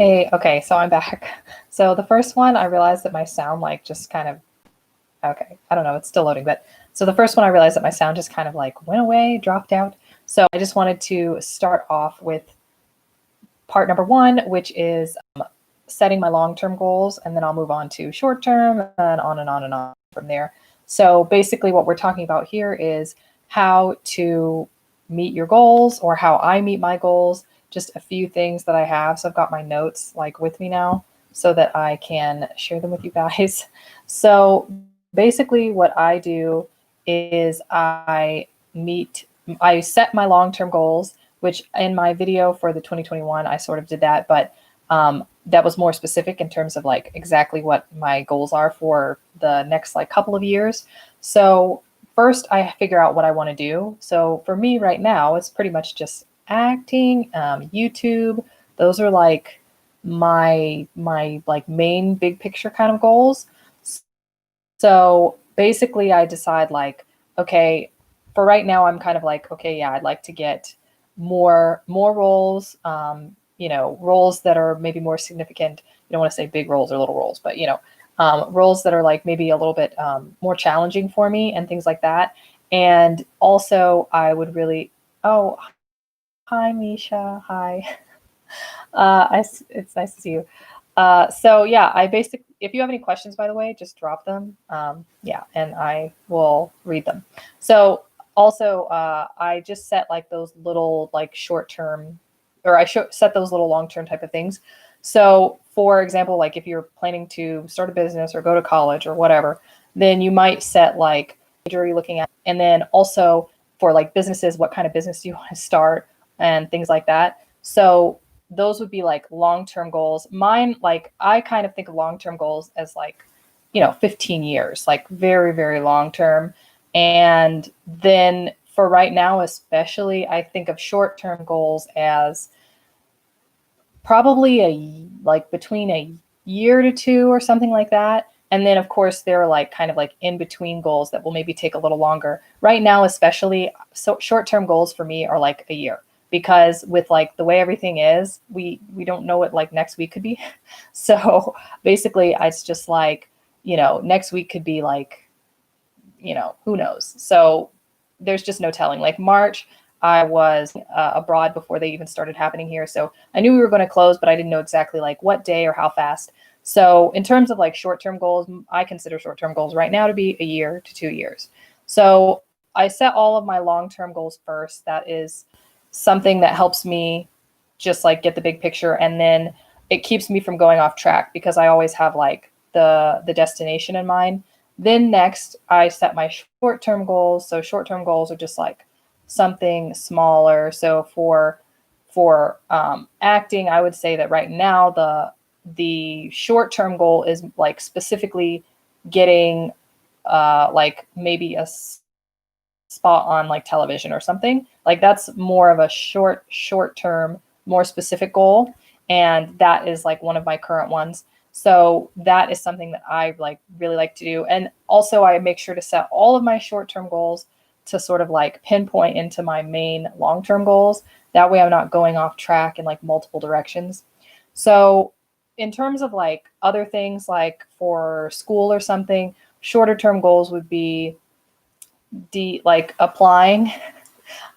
Hey, okay, so I'm back. So the first one, I realized that my sound like just kind of, okay, I don't know, it's still loading, but so the first one I realized that my sound just kind of like went away, dropped out. So I just wanted to start off with part number one, which is setting my long-term goals, and then I'll move on to short-term and on and on and on from there. So basically what we're talking about here is how to meet your goals or how I meet my goals, just a few things that I have. So I've got my notes like with me now so that I can share them with you guys. So basically what I do is I set my long-term goals, which in my video for the 2021, I sort of did that, but that was more specific in terms of like exactly what my goals are for the next like couple of years. So first I figure out what I want to do. So for me right now, it's pretty much just acting, YouTube. Those are like my like main big picture kind of goals. So basically I decide like, okay, for right now, I'm kind of like, okay, yeah, I'd like to get more roles, roles that are maybe more significant. You don't want to say big roles or little roles, but roles that are like maybe a little bit more challenging for me and things like that. And also, I would really, oh, hi, Misha, hi. It's nice to see you. So yeah, if you have any questions, by the way, just drop them. Yeah, and I will read them. So also, I just set like those little like short term, or set those little long term type of things. So for example, like if you're planning to start a business or go to college or whatever, then you might set like major you're looking at, and then also for like businesses, what kind of business do you want to start and things like that. So those would be like long-term goals. Mine, like I kind of think of long-term goals as like, 15 years, like very, very long-term. And then for right now, especially, I think of short-term goals as probably like between a year to two or something like that. And then of course there are like kind of like in between goals that will maybe take a little longer. Right now, especially, so short-term goals for me are like a year, because with like the way everything is, we don't know what like next week could be. So basically it's just like, next week could be like, who knows. So there's just no telling. Like March, I was abroad before they even started happening here. So I knew we were going to close, but I didn't know exactly like what day or how fast. So in terms of like short-term goals, I consider short-term goals right now to be a year to 2 years. So I set all of my long-term goals first. That is something that helps me just like get the big picture. And then it keeps me from going off track because I always have like the destination in mind. Then next, I set my short-term goals. So short-term goals are just like something smaller. So for acting, I would say that right now the short-term goal is like specifically getting like maybe a spot on like television or something. Like that's more of a short-term, more specific goal, and that is like one of my current ones. So that is something that I like really like to do. And also I make sure to set all of my short-term goals to sort of like pinpoint into my main long-term goals. That way I'm not going off track in like multiple directions. So in terms of like other things like for school or something, shorter term goals would be like applying.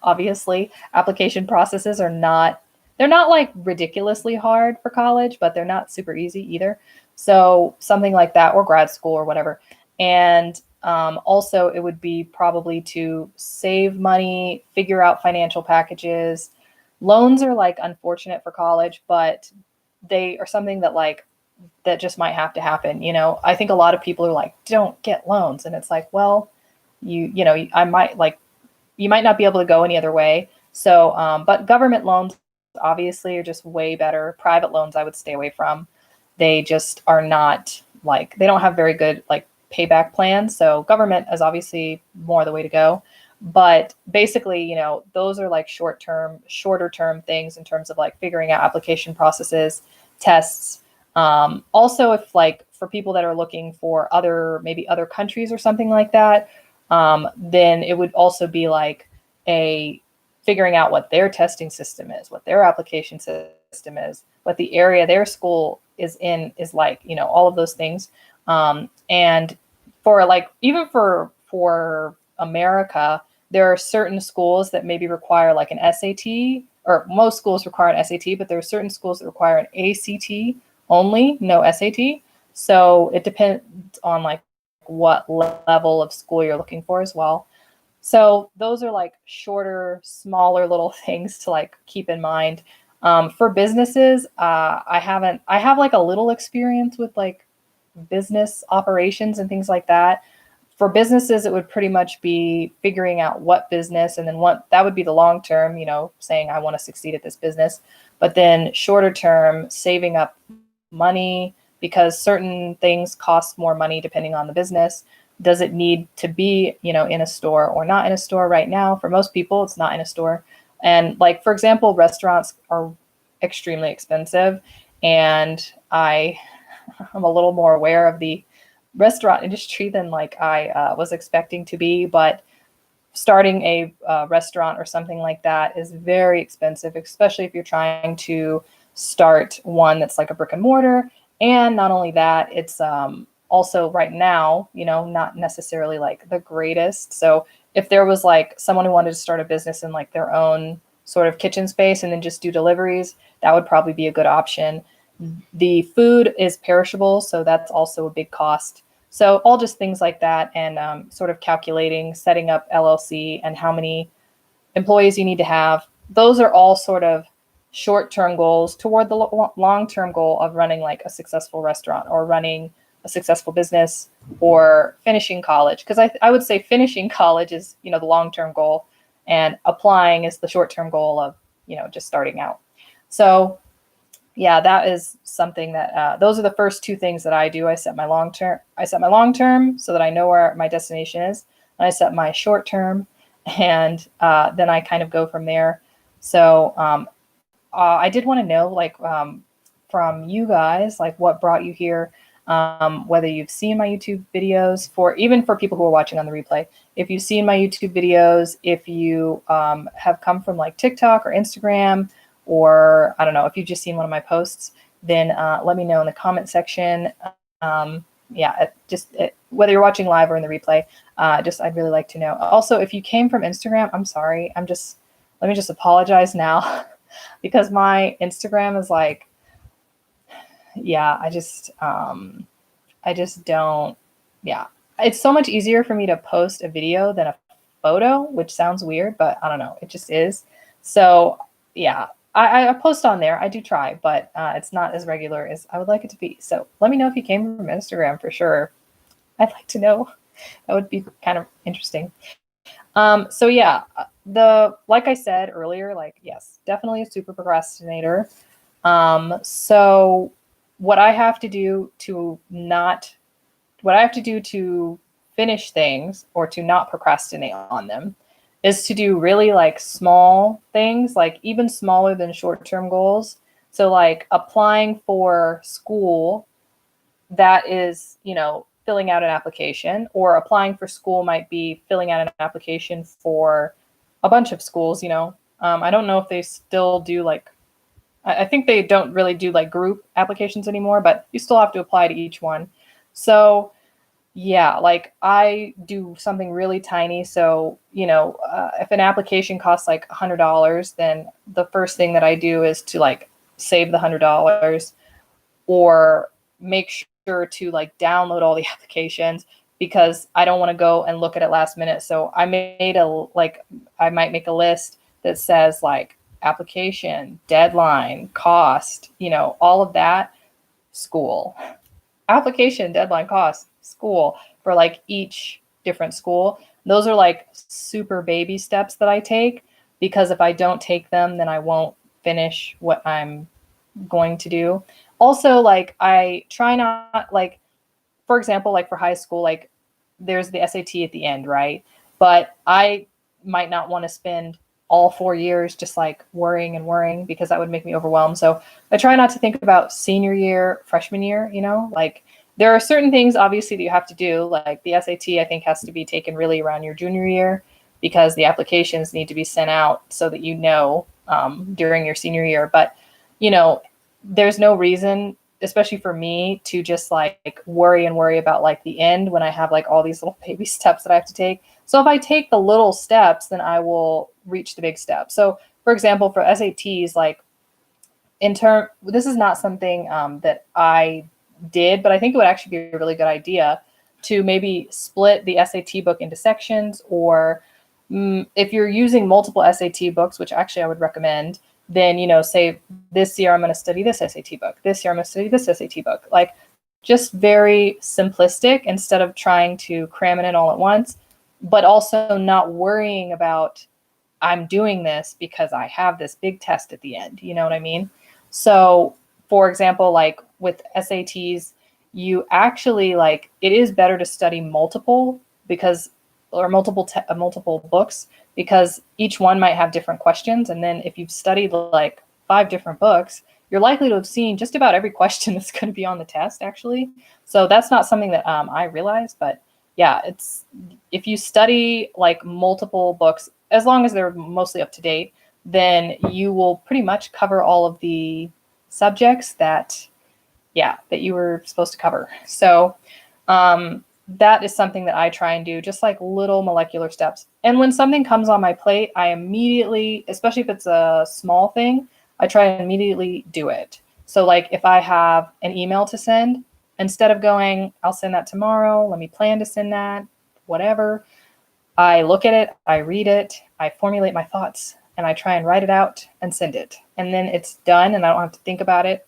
Obviously, application processes are not, they're not like ridiculously hard for college, but they're not super easy either. So something like that, or grad school or whatever. And also it would be probably to save money, figure out financial packages. Loans are like unfortunate for college, but they are something that like that just might have to happen. I think a lot of people are like, don't get loans. And it's like, well, I might like, you might not be able to go any other way. So, but government loans obviously are just way better. Private loans I would stay away from. They just are not like, they don't have very good like payback plans. So government is obviously more the way to go. But basically, those are like shorter term things in terms of like figuring out application processes, tests. Also, if like for people that are looking for maybe other countries or something like that, then it would also be like a figuring out what their testing system is, what their application system is, what the area their school is in is like, you know, all of those things. And for like, even for America, there are certain schools that maybe require like an SAT, or most schools require an SAT, but there are certain schools that require an ACT only, no SAT. So it depends on like what level of school you're looking for as well. So those are like shorter, smaller little things to like keep in mind. For businesses, I have like a little experience with like business operations and things like that. For businesses, it would pretty much be figuring out what business, and then what that would be the long term, you know, saying I want to succeed at this business. But then shorter term, saving up money, because certain things cost more money depending on the business. Does it need to be, you know, in a store or not in a store? Right now, for most people, it's not in a store. And like, for example, restaurants are extremely expensive, and I'm a little more aware of the restaurant industry than like I was expecting to be. But starting a restaurant or something like that is very expensive, especially if you're trying to start one that's like a brick and mortar. And not only that, it's also right now, you know, not necessarily like the greatest. So if there was like someone who wanted to start a business in like their own sort of kitchen space and then just do deliveries, that would probably be a good option. The food is perishable, so that's also a big cost. So all just things like that, and sort of calculating, setting up LLC and how many employees you need to have. Those are all sort of short-term goals toward the long-term goal of running like a successful restaurant, or running a successful business, or finishing college. Because I would say finishing college is, you know, the long-term goal, and applying is the short-term goal of, you know, just starting out. So yeah, that is something that those are the first two things that I do. I set my long term so that I know where my destination is, and I set my short term, and then I kind of go from there. So I did want to know, like, from you guys, like, what brought you here, whether you've seen my YouTube videos, even for people who are watching on the replay, if you've seen my YouTube videos, if you have come from like TikTok or Instagram, or I don't know, if you've just seen one of my posts, then let me know in the comment section. Yeah, whether you're watching live or in the replay, I'd really like to know. Also, if you came from Instagram, I'm sorry. Let me just apologize now because my Instagram is like, yeah, I just don't, yeah. It's so much easier for me to post a video than a photo, which sounds weird, but I don't know, it just is. So yeah, I post on there. I do try, but it's not as regular as I would like it to be. So let me know if you came from Instagram for sure. I'd like to know. That would be kind of interesting. So yeah, like I said earlier, like, yes, definitely a super procrastinator. So what I have to do to finish things, or to not procrastinate on them, is to do really like small things, like even smaller than short-term goals. So like applying for school, that is, you know, filling out an application, or applying for school might be filling out an application for a bunch of schools, you know. I don't know if they still do like, I think they don't really do like group applications anymore, but you still have to apply to each one. So yeah, like I do something really tiny. So, you know, if an application costs like $100, then the first thing that I do is to like save the $100, or make sure to like download all the applications, because I don't want to go and look at it last minute. So I might make a list that says like application, deadline, cost, you know, all of that, school. Application, deadline, cost, school, for like each different school. Those are like super baby steps that I take, because if I don't take them, then I won't finish what I'm going to do. Also, like I try not, like, for example, like for high school, like there's the SAT at the end, right? But I might not want to spend all 4 years just like worrying, because that would make me overwhelmed. So I try not to think about senior year, freshman year, you know, like there are certain things obviously that you have to do, like the SAT, I think has to be taken really around your junior year. because the applications need to be sent out so that during your senior year. But, there's no reason, especially for me, to just like worry about like the end when I have like all these little baby steps that I have to take. So if I take the little steps, then I will reach the big steps. So for example, for SATs, like this is not something that I did, but I think it would actually be a really good idea to maybe split the SAT book into sections, or if you're using multiple SAT books, which actually I would recommend, then, say this year I'm going to study this SAT book. This year I'm going to study this SAT book. Like just very simplistic instead of trying to cram it in all at once, but also not worrying about I'm doing this because I have this big test at the end. You know what I mean? So for example, like with SATs, you actually it is better to study multiple books, because each one might have different questions. And then if you've studied like 5 different books, you're likely to have seen just about every question that's going to be on the test, actually. So that's not something that I realized, but yeah, if you study like multiple books, as long as they're mostly up to date, then you will pretty much cover all of the subjects that you were supposed to cover. So that is something that I try and do, just like little molecular steps. And when something comes on my plate, I immediately, especially if it's a small thing, I try and immediately do it. So like if I have an email to send, instead of going, I'll send that tomorrow, let me plan to send that, whatever, I look at it, I read it, I formulate my thoughts, and I try and write it out and send it. And then it's done, and I don't have to think about it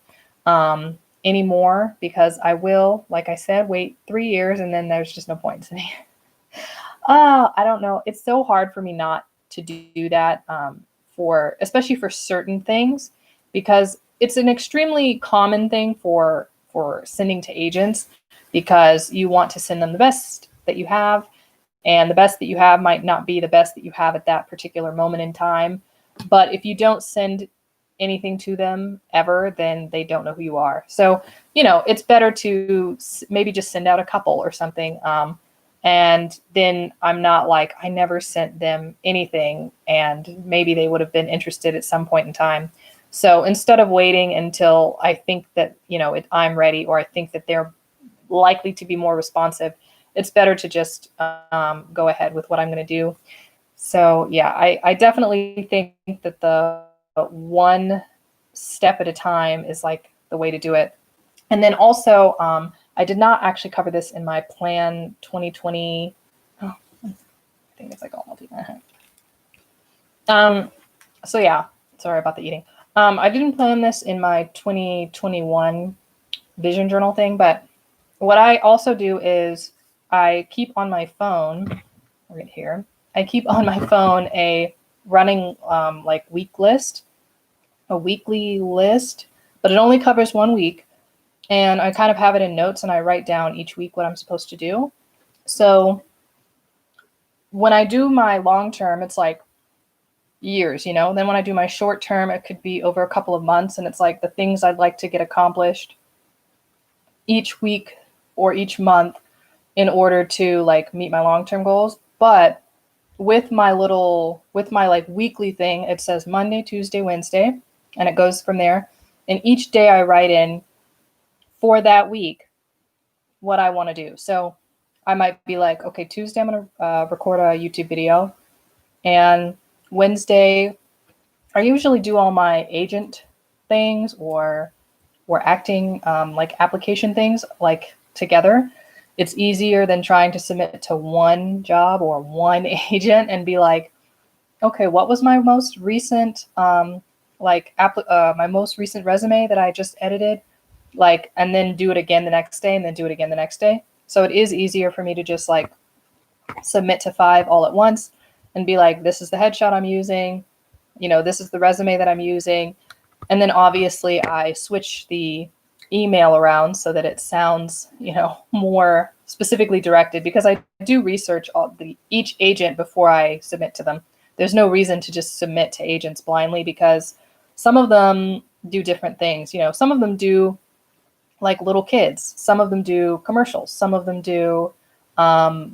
anymore, because I will, like I said, wait 3 years, and then there's just no point to me. I don't know. It's so hard for me not to do that, especially for certain things, because it's an extremely common thing for sending to agents, because you want to send them the best that you have, and the best that you have might not be the best that you have at that particular moment in time. But if you don't send anything to them ever, then they don't know who you are. So, it's better to maybe just send out a couple or something. And then I'm not like, I never sent them anything, and maybe they would have been interested at some point in time. So instead of waiting until I think that, I'm ready, or I think that they're likely to be more responsive, it's better to just go ahead with what I'm going to do. So yeah, I definitely think that the one step at a time is like the way to do it. And then also, I did not actually cover this in my plan 2020. Oh, I think it's like all multi. So yeah, sorry about the eating. I didn't plan this in my 2021 vision journal thing, but what I also do is I keep on my phone, right here, I keep on my phone a running a weekly list, but it only covers 1 week. And I kind of have it in notes, and I write down each week what I'm supposed to do. So when I do my long term, it's like years, Then when I do my short term, it could be over a couple of months, and it's like the things I'd like to get accomplished each week or each month in order to like meet my long-term goals. But with my weekly thing, it says Monday, Tuesday, Wednesday, and it goes from there. And each day I write in for that week what I want to do. So I might be like, okay, Tuesday I'm going to record a YouTube video, and Wednesday I usually do all my agent things or acting like application things like together. It's easier than trying to submit to one job or one agent and be like, okay, what was my most recent my most recent resume that I just edited, and then do it again the next day, and then do it again the next day. So it is easier for me to just like submit to 5 all at once and be like, this is the headshot I'm using, this is the resume that I'm using. And then obviously I switch the email around so that it sounds, more specifically directed, because I do research each agent before I submit to them. There's no reason to just submit to agents blindly, because some of them do different things. Some of them do like little kids. Some of them do commercials. Some of them do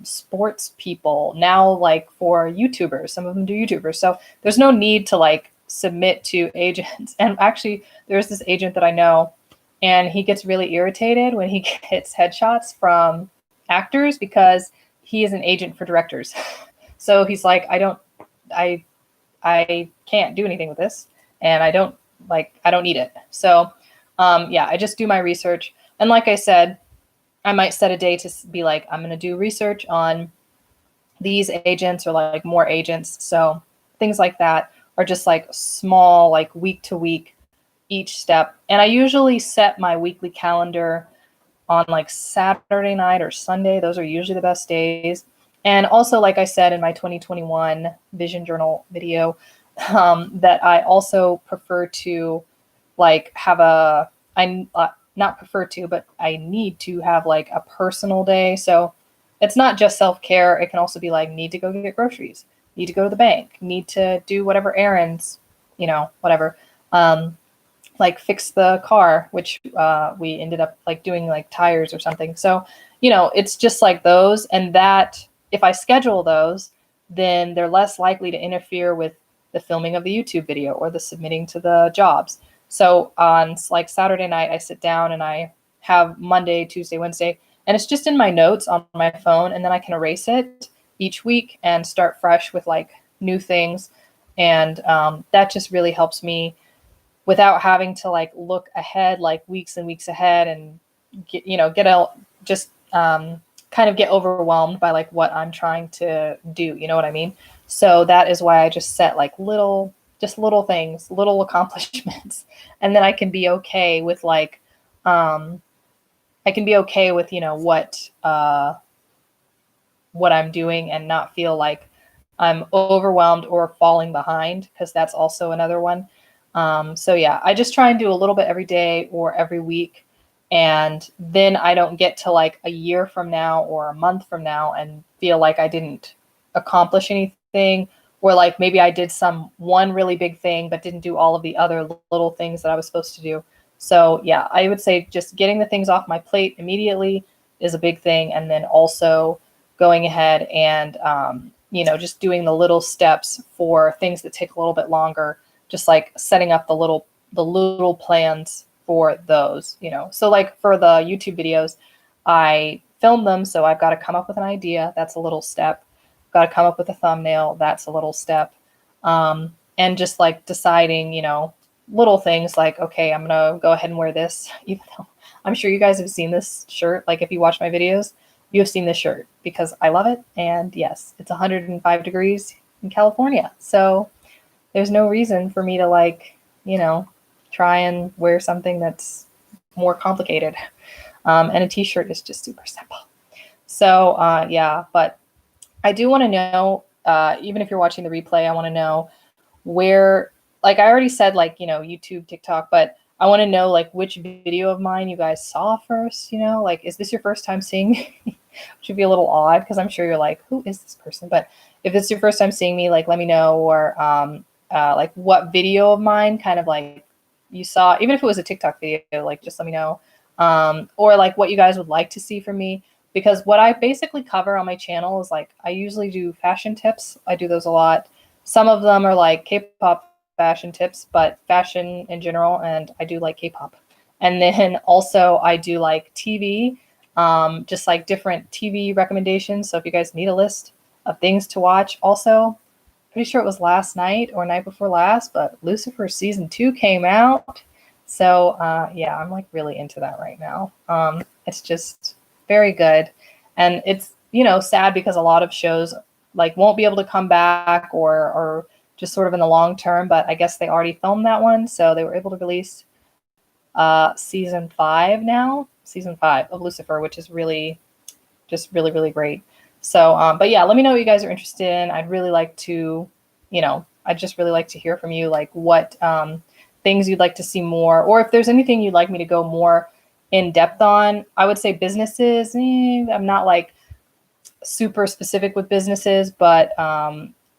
sports people, now like for YouTubers, some of them do YouTubers. So there's no need to like submit to agents. And actually there's this agent that I know, and he gets really irritated when he gets headshots from actors because he is an agent for directors. So he's like, I can't do anything with this, and I don't need it. So yeah, I just do my research. And like I said, I might set a day to be like, I'm going to do research on these agents or like more agents. So things like that are just like small, like week to week, each step. And I usually set my weekly calendar on like Saturday night or Sunday. Those are usually the best days. And also, like I said in my 2021 Vision Journal video, that I also prefer to like have not prefer to, but I need to have like a personal day. So it's not just self-care. It can also be like, need to go get groceries, need to go to the bank, need to do whatever errands, whatever. Like fix the car, which we ended up like doing like tires or something. So, it's just like those. And that if I schedule those, then they're less likely to interfere with the filming of the YouTube video or the submitting to the jobs. So on like Saturday night, I sit down and I have Monday, Tuesday, Wednesday, and it's just in my notes on my phone. And then I can erase it each week and start fresh with like new things. And that just really helps me without having to like look ahead, like weeks and weeks ahead, and kind of get overwhelmed by like what I'm trying to do. You know what I mean? So that is why I just set like little things, little accomplishments, and then I can be okay with like, what I'm doing and not feel like I'm overwhelmed or falling behind, because that's also another one. So yeah, I just try and do a little bit every day or every week. And then I don't get to like a year from now or a month from now and feel like I didn't accomplish anything, or like maybe I did one really big thing, but didn't do all of the other little things that I was supposed to do. So yeah, I would say just getting the things off my plate immediately is a big thing. And then also going ahead and, just doing the little steps for things that take a little bit longer, just like setting up the little plans for those, So like for the YouTube videos, I film them. So I've got to come up with an idea. That's a little step. I've got to come up with a thumbnail. That's a little step. And just like deciding, little things like, okay, I'm going to go ahead and wear this, even though I'm sure you guys have seen this shirt. Like if you watch my videos, you have seen this shirt because I love it. And yes, it's 105 degrees in California. So there's no reason for me to like, try and wear something that's more complicated. And a t-shirt is just super simple. So yeah, but I do want to know, even if you're watching the replay, I want to know where, like I already said, like, YouTube, TikTok, but I want to know like which video of mine you guys saw first, like, is this your first time seeing me? Which would be a little odd because I'm sure you're like, who is this person? But if it's your first time seeing me, like, let me know, or like what video of mine kind of like you saw, even if it was a TikTok video, like just let me know, or like what you guys would like to see from me. Because what I basically cover on my channel is like, I usually do fashion tips. I do those a lot. Some of them are like K-pop fashion tips, but fashion in general, and I do like K-pop. And then also I do like TV, just like different TV recommendations. So if you guys need a list of things to watch, also, pretty sure it was last night or night before last, but Lucifer season 2 came out. So yeah, I'm like really into that right now. It's just very good. And it's, sad because a lot of shows like won't be able to come back or just sort of in the long term, but I guess they already filmed that one. So they were able to release season 5 of Lucifer, which is really, just really, really great. So, but yeah, let me know what you guys are interested in. I'd really like to, I'd just really like to hear from you, like what things you'd like to see more, or if there's anything you'd like me to go more in depth on. I would say businesses, I'm not like super specific with businesses, but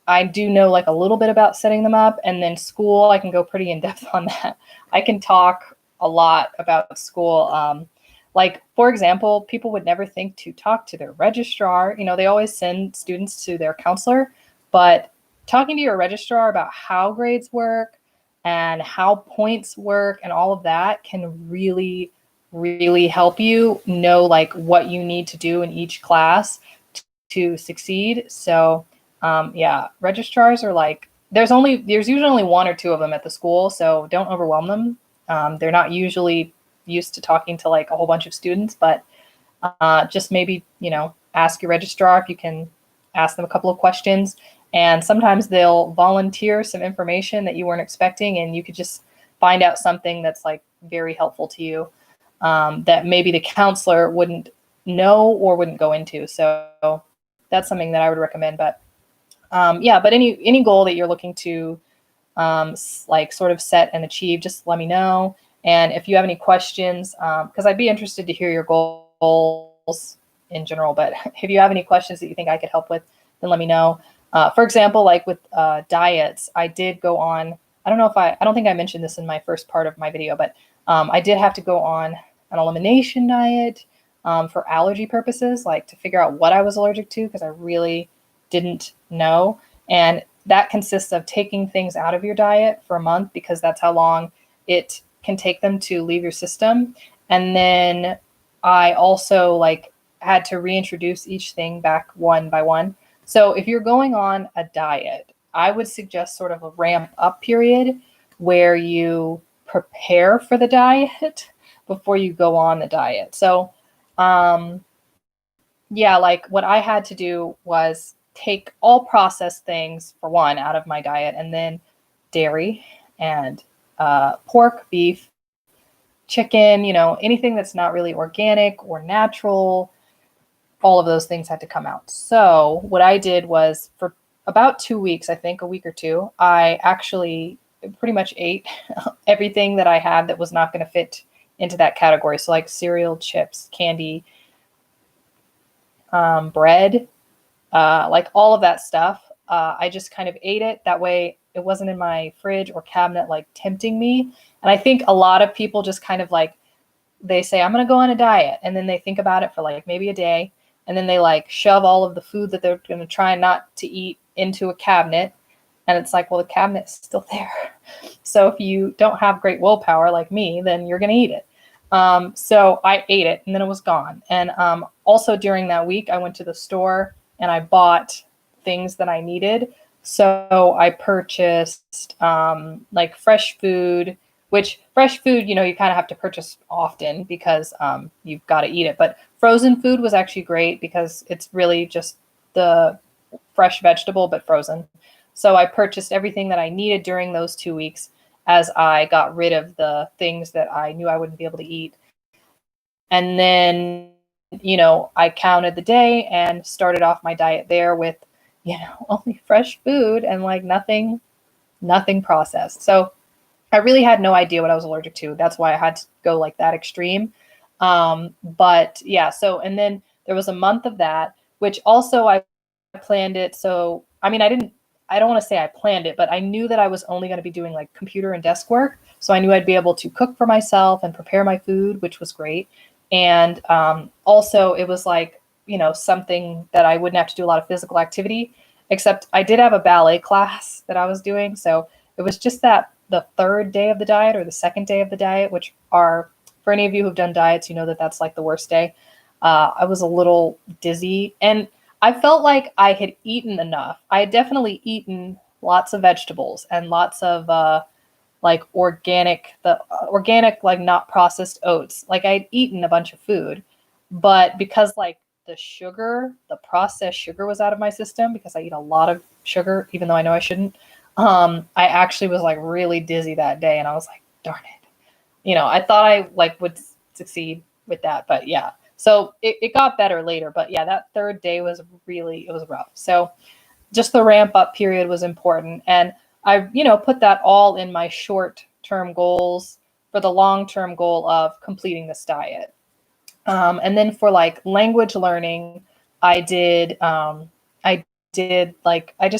I do know like a little bit about setting them up. And then school, I can go pretty in depth on that. I can talk a lot about school. Like, for example, people would never think to talk to their registrar. You know, they always send students to their counselor, but talking to your registrar about how grades work and how points work and all of that can really, really help you know like what you need to do in each class to succeed. So yeah, registrars are like, there's usually only one or two of them at the school, so don't overwhelm them. They're not usually used to talking to like a whole bunch of students, but just maybe, you know, ask your registrar if you can ask them a couple of questions. And sometimes they'll volunteer some information that you weren't expecting, and you could just find out something that's like very helpful to you that maybe the counselor wouldn't know or wouldn't go into. So that's something that I would recommend. But yeah, but any goal that you're looking to like sort of set and achieve, just let me know. And if you have any questions, because I'd be interested to hear your goals in general, but if you have any questions that you think I could help with, then let me know. For example, like with diets, I did go on, I don't think I mentioned this in my first part of my video, but I did have to go on an elimination diet for allergy purposes, like to figure out what I was allergic to, because I really didn't know. And that consists of taking things out of your diet for a month, because that's how long it can take them to leave your system. And then I also like had to reintroduce each thing back one by one. So if you're going on a diet, I would suggest sort of a ramp up period where you prepare for the diet before you go on the diet. So yeah, like what I had to do was take all processed things for one out of my diet, and then dairy and pork, beef, chicken, you know, anything that's not really organic or natural, all of those things had to come out. So what I did was for about 2 weeks, I think a week or two, I actually pretty much ate everything that I had that was not going to fit into that category. So like cereal, chips, candy, bread, like all of that stuff. I just kind of ate it. That way it wasn't in my fridge or cabinet, like tempting me. And I think a lot of people just kind of like, they say, I'm going to go on a diet. And then they think about it for like maybe a day. And then they like shove all of the food that they're going to try not to eat into a cabinet. And it's like, well, the cabinet's still there. So if you don't have great willpower like me, then you're going to eat it. So I ate it and then it was gone. And also during that week, I went to the store and I bought things that I needed. So I purchased like fresh food, which fresh food, you know, you kind of have to purchase often because you've got to eat it. But frozen food was actually great because it's really just the fresh vegetable, but frozen. So I purchased everything that I needed during those 2 weeks as I got rid of the things that I knew I wouldn't be able to eat. And then, you know, I counted the day and started off my diet there with, you know, only fresh food and like nothing processed. So I really had no idea what I was allergic to. That's why I had to go like that extreme. But yeah, so, and then there was a month of that, which also I planned it. So, I mean, I don't want to say I planned it, but I knew that I was only going to be doing like computer and desk work. So I knew I'd be able to cook for myself and prepare my food, which was great. And also it was like, you know, something that I wouldn't have to do a lot of physical activity, except I did have a ballet class that I was doing. So it was just that the third day of the diet or the second day of the diet, which are, for any of you who've done diets, you know that that's like the worst day. I was a little dizzy and I felt like I had eaten enough. I had definitely eaten lots of vegetables and lots of like organic, like not processed oats. Like I'd eaten a bunch of food, but because like the processed sugar was out of my system because I eat a lot of sugar, even though I know I shouldn't. I actually was like really dizzy that day and I was like, darn it. You know, I thought I like would succeed with that, but yeah. So it got better later, but yeah, that third day was really, it was rough. So just the ramp up period was important. And I, you know, put that all in my short-term goals for the long-term goal of completing this diet. And then for like language learning, I just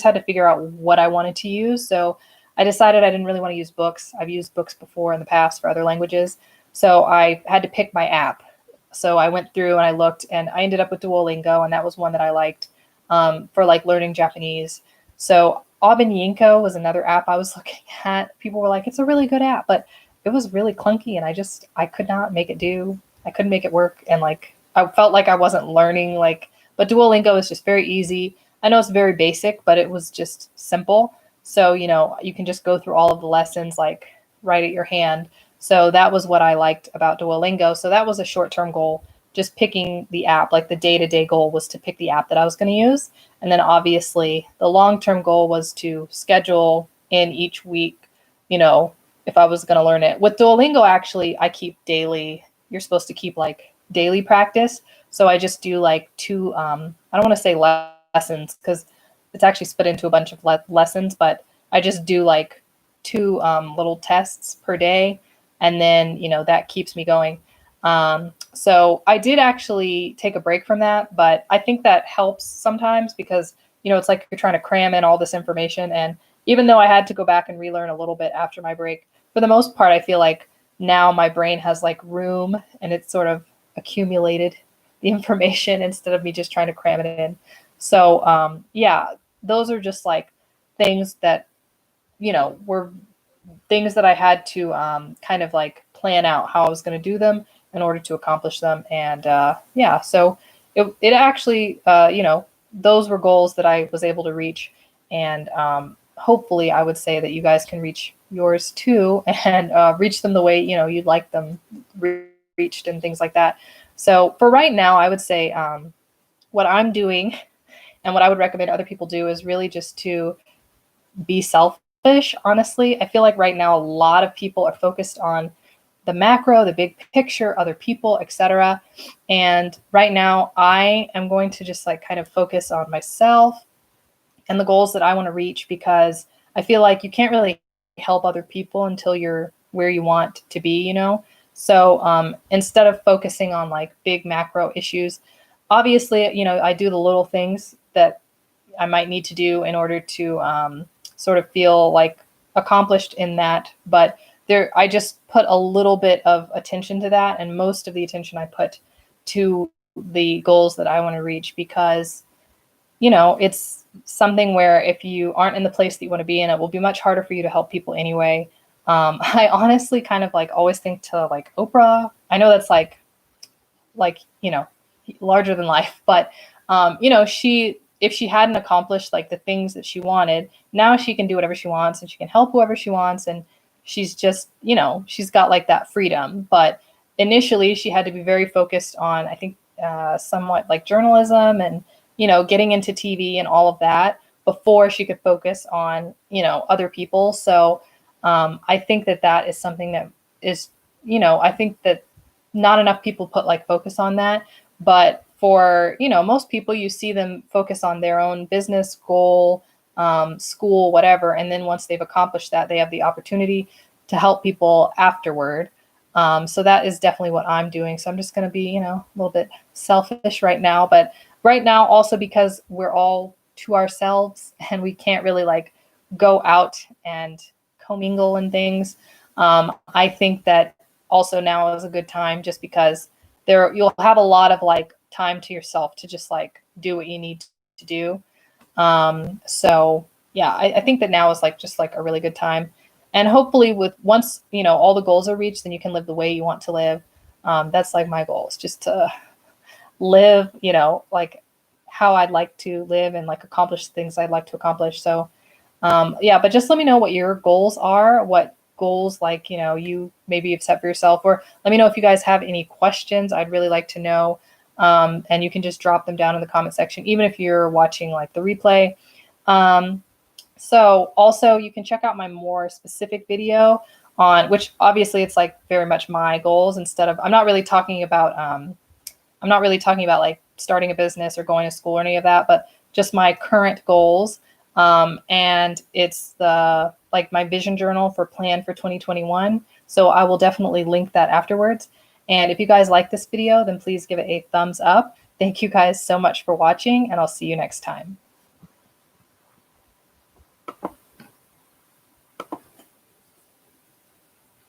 had to figure out what I wanted to use. So I decided I didn't really want to use books. I've used books before in the past for other languages. So I had to pick my app. So I went through and I looked, and I ended up with Duolingo, and that was one that I liked for like learning Japanese. So Aubin was another app I was looking at. People were like, it's a really good app, but it was really clunky, and I could not make it do. I couldn't make it work, and like I felt like I wasn't learning. Like, but Duolingo is just very easy. I know it's very basic, but it was just simple. So you can just go through all of the lessons like right at your hand. So that was what I liked about Duolingo. So that was a short-term goal, just picking the app. Like the day-to-day goal was to pick the app that I was going to use. And then obviously the long-term goal was to schedule in each week, if I was going to learn it. With Duolingo, actually, I keep daily. You're supposed to keep like daily practice. So I just do like two, I don't want to say lessons because it's actually split into a bunch of lessons, but I just do like two little tests per day. And then, that keeps me going. So I did actually take a break from that, but I think that helps sometimes because, it's like you're trying to cram in all this information. And even though I had to go back and relearn a little bit after my break, for the most part, I feel like now my brain has like room and it's sort of accumulated the information instead of me just trying to cram it in. So, yeah, those are just like things that, were things that I had to kind of like plan out how I was going to do them in order to accomplish them. And yeah, so it actually, those were goals that I was able to reach. And hopefully I would say that you guys can reach yours too and reach them the way, you'd like them reached and things like that. So for right now, I would say what I'm doing and what I would recommend other people do is really just to be selfish. Honestly, I feel like right now a lot of people are focused on the macro, the big picture, other people, etc. And right now I am going to just like kind of focus on myself and the goals that I want to reach, because I feel like you can't really help other people until you're where you want to be, So instead of focusing on like big macro issues, obviously, I do the little things that I might need to do in order to sort of feel like accomplished in that. But I just put a little bit of attention to that, and most of the attention I put to the goals that I want to reach, because, it's something where if you aren't in the place that you want to be in, it will be much harder for you to help people anyway. I honestly kind of like always think to like Oprah. I know that's like, larger than life, but, if she hadn't accomplished like the things that she wanted, now she can do whatever she wants and she can help whoever she wants. And she's just, she's got like that freedom. But initially she had to be very focused on, I think, somewhat like journalism and, getting into TV and all of that before she could focus on, other people. So I think that is something that is, I think that not enough people put like focus on that. But for, most people, you see them focus on their own business goal, school, whatever. And then once they've accomplished that, they have the opportunity to help people afterward. So that is definitely what I'm doing. So I'm just going to be, a little bit selfish right now. But right now, also because we're all to ourselves and we can't really like go out and commingle and things. I think that also now is a good time, just because you'll have a lot of like time to yourself to just like do what you need to do. So yeah, I think that now is like just like a really good time. And hopefully once, all the goals are reached, then you can live the way you want to live. That's like my goal, is just to live, like how I'd like to live and like accomplish the things I'd like to accomplish. So yeah, but just let me know what your goals are, what goals like, you maybe you've set for yourself, or let me know if you guys have any questions. I'd really like to know. And you can just drop them down in the comment section, even if you're watching like the replay. So also you can check out my more specific video on which obviously it's like very much my goals, instead of, I'm not really talking about like starting a business or going to school or any of that, but just my current goals. And it's like my vision journal for plan for 2021. So I will definitely link that afterwards. And if you guys like this video, then please give it a thumbs up. Thank you guys so much for watching, and I'll see you next time.